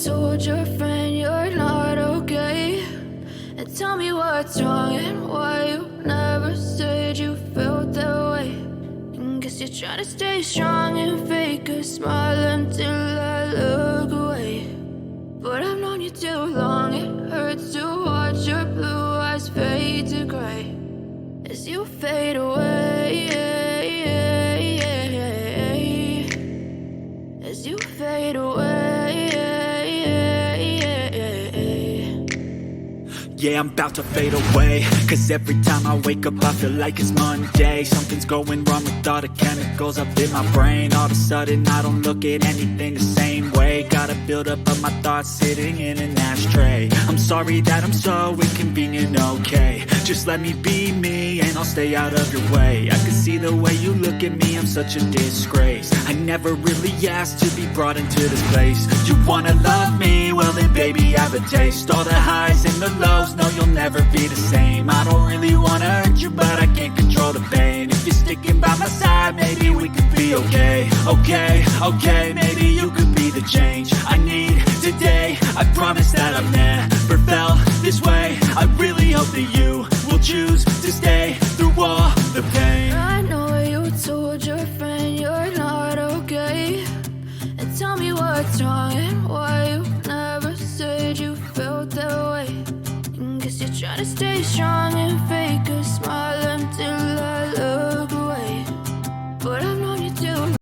told your friend you're not okay? And tell me what's wrong and why you never said you felt that way. And guess you're trying to stay strong and fake a smile until I look away. But I've known you too long, it hurts to watch your blue eyes fade to gray as you fade away, as you fade away. Yeah, I'm about to fade away, cause every time I wake up I feel like it's Monday. Something's going wrong with all the chemicals up in my brain. All of a sudden I don't look at anything the same way. Got a buildup of my thoughts sitting in an ashtray. I'm sorry that I'm so inconvenient, okay? Just let me be me and I'll stay out of your way. I can see the way you look at me, I'm such a disgrace. I never really asked to be brought into this place. You wanna love me? Well then baby, have a taste. All the highs and the lows, no, you'll never be the same. I don't really wanna hurt you, but I can't control the pain. If you're sticking by my side, maybe we could be okay. Okay, maybe you could be the change I need today. I promise that I've never felt this way. I really hope that you will choose to stay through all the pain. I know you told your friend you're not okay. And tell me what's wrong and why you never said you felt that way. And guess you're trying to stay strong and fake a smile until I look